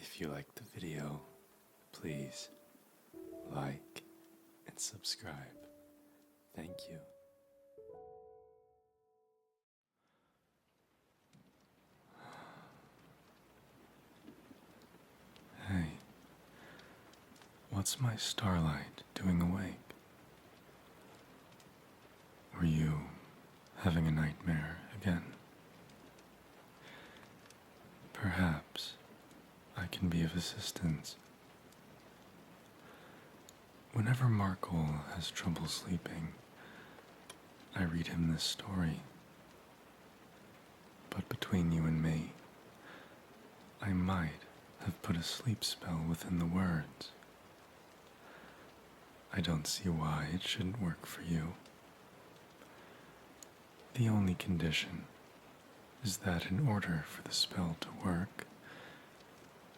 If you liked the video, please like and subscribe. Thank you. Hey, what's my starlight doing awake? Were you having a nightmare again? Perhaps I can be of assistance. Whenever Markle has trouble sleeping, I read him this story. But between you and me, I might have put a sleep spell within the words. I don't see why it shouldn't work for you. The only condition is that in order for the spell to work,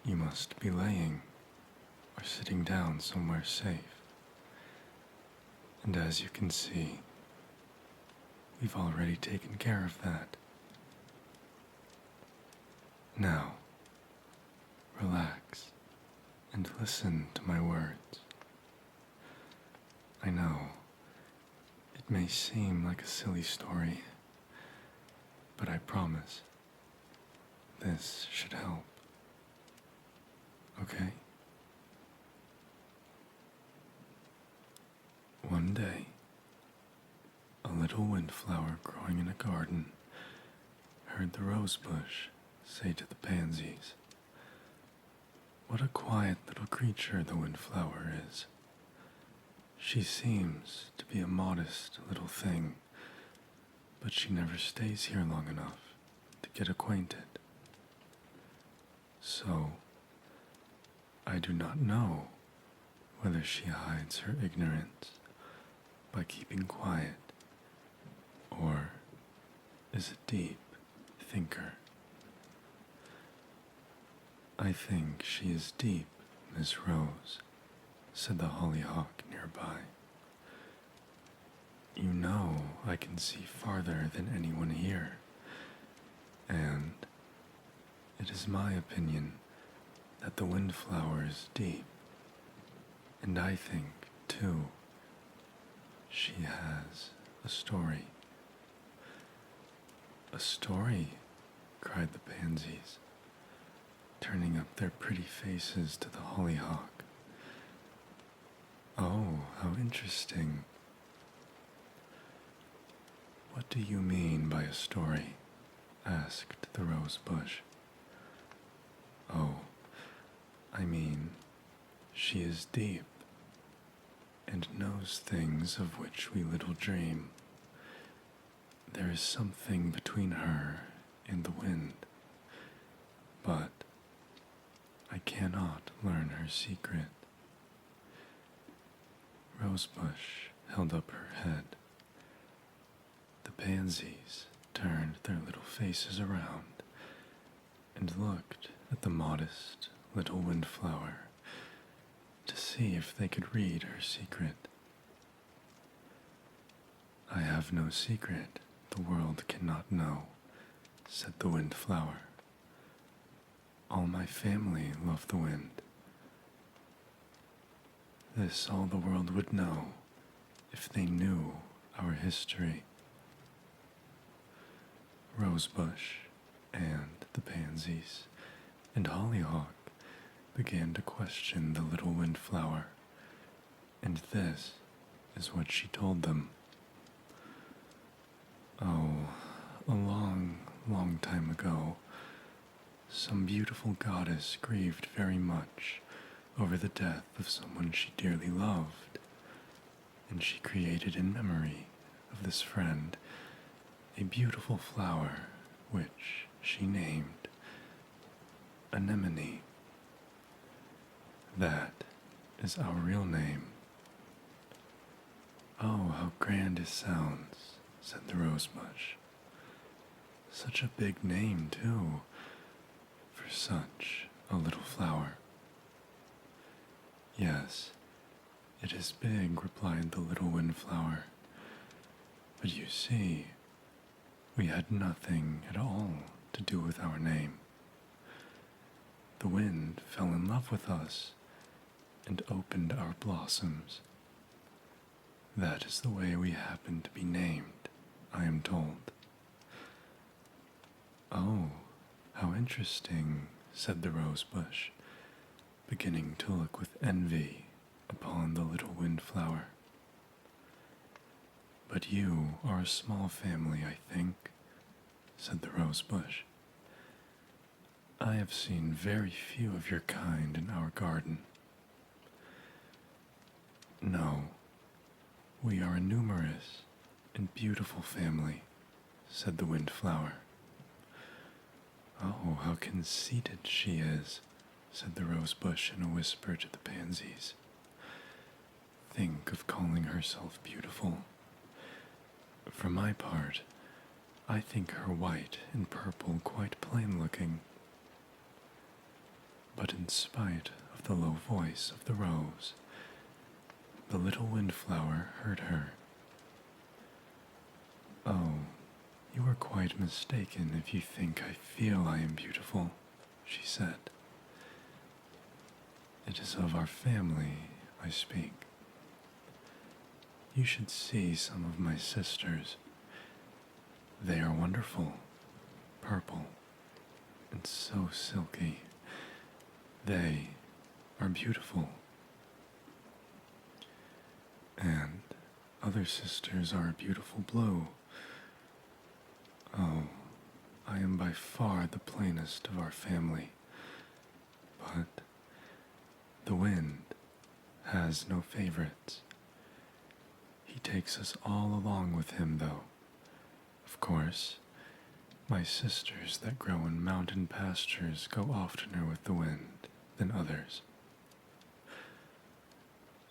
you must be laying or sitting down somewhere safe. And as you can see, we've already taken care of that. Now, relax and listen to my words. I know it may seem like a silly story, but I promise this should help. Okay? One day, a little windflower growing in a garden heard the rosebush say to the pansies, "What a quiet little creature the windflower is. She seems to be a modest little thing, but she never stays here long enough to get acquainted. So, I do not know whether she hides her ignorance by keeping quiet, or is a deep thinker. I think she is deep, Miss Rose," said the hollyhock nearby. "You know I can see farther than anyone here, and it is my opinion that the windflower is deep, and I think, too, she has a story." "A story?" cried the pansies, turning up their pretty faces to the hollyhock. "Oh, how interesting. What do you mean by a story?" asked the rosebush. "Oh, I mean, she is deep and knows things of which we little dream. There is something between her and the wind, but I cannot learn her secret." Rosebush held up her head. The pansies turned their little faces around and looked at the modest little windflower to see if they could read her secret. "I have no secret the world cannot know," said the windflower. "All my family love the wind. This all the world would know if they knew our history." Rosebush and the pansies and hollyhock began to question the little windflower, and this is what she told them. "Oh, a long, long time ago, some beautiful goddess grieved very much over the death of someone she dearly loved, and she created in memory of this friend a beautiful flower which she named Anemone. That is our real name." "Oh, how grand it sounds," said the rosebush. "Such a big name, too, for such a little flower." "Yes, it is big," replied the little windflower. "But you see, we had nothing at all to do with our name. the wind fell in love with us and opened our blossoms. That is the way we happen to be named, I am told. Oh, how interesting, said the rosebush, beginning to look with envy upon the little windflower. But you are a small family, I think, said the rosebush. I have seen very few of your kind in our garden. No, we are a numerous and beautiful family, said the windflower. Oh, how conceited she is, said the rosebush in a whisper to the pansies. Think of calling herself beautiful. For my part, I think her white and purple quite plain-looking. But in spite of the low voice of the rose, the little windflower heard her. Oh, you are quite mistaken if you think I feel I am beautiful, she said. It is of our family I speak. You should see some of my sisters. They are wonderful, purple, and so silky. They are beautiful. And other sisters are a beautiful blue. Oh, I am by far the plainest of our family. But the wind has no favorites. He takes us all along with him, though. Of course, my sisters that grow in mountain pastures go oftener with the wind than others.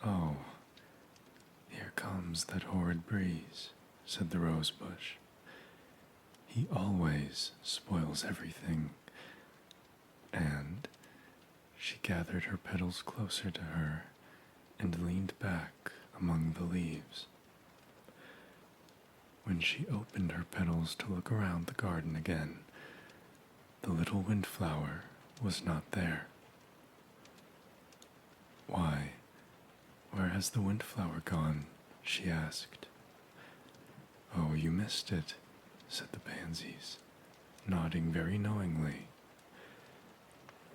Oh, here comes that horrid breeze, said the rosebush. He always spoils everything. And she gathered her petals closer to her and leaned back among the leaves. When she opened her petals to look around the garden again, the little windflower was not there. Why, where has the windflower gone? She asked. Oh, you missed it, said the pansies, nodding very knowingly.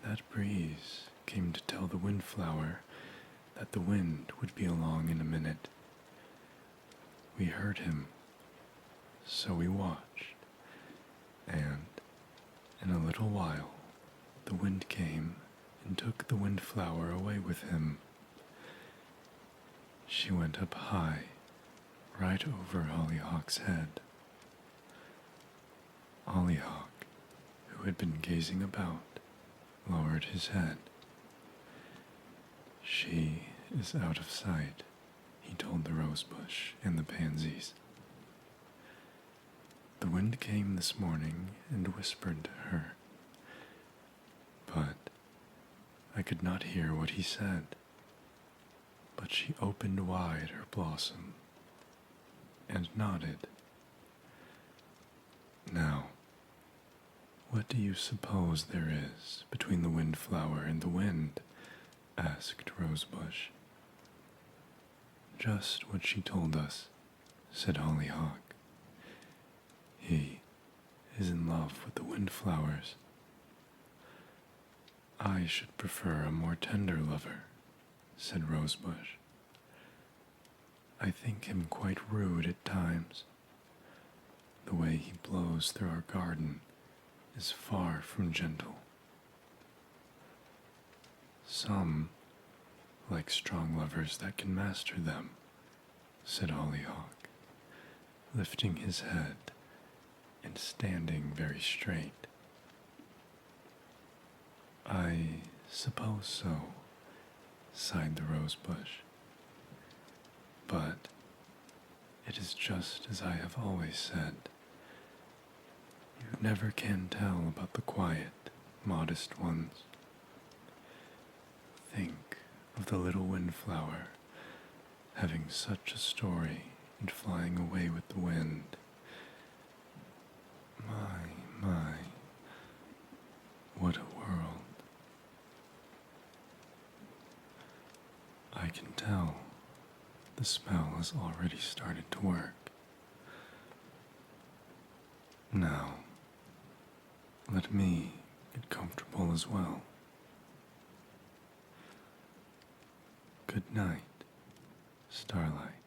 That breeze came to tell the windflower that the wind would be along in a minute. We heard him, so we watched, and in a little while the wind came and took the windflower away with him. She went up high, right over Hollyhock's head. Hollyhock, who had been gazing about, lowered his head. She is out of sight, he told the rosebush and the pansies. The wind came this morning and whispered to her, but I could not hear what he said. But she opened wide her blossom and nodded. Now, what do you suppose there is between the windflower and the wind? Asked Rosebush. Just what she told us, said Hollyhock. He is in love with the windflowers. I should prefer a more tender lover, said Rosebush. I think him quite rude at times. The way he blows through our garden is far from gentle. Some like strong lovers that can master them, said Hollyhock, lifting his head and standing very straight. I suppose so, sighed the rosebush. But it is just as I have always said. You never can tell about the quiet, modest ones. Think of the little windflower having such a story and flying away with the wind. My, what a world. tell, the spell has already started to work. Now, let me get comfortable as well. Good night, Starlight.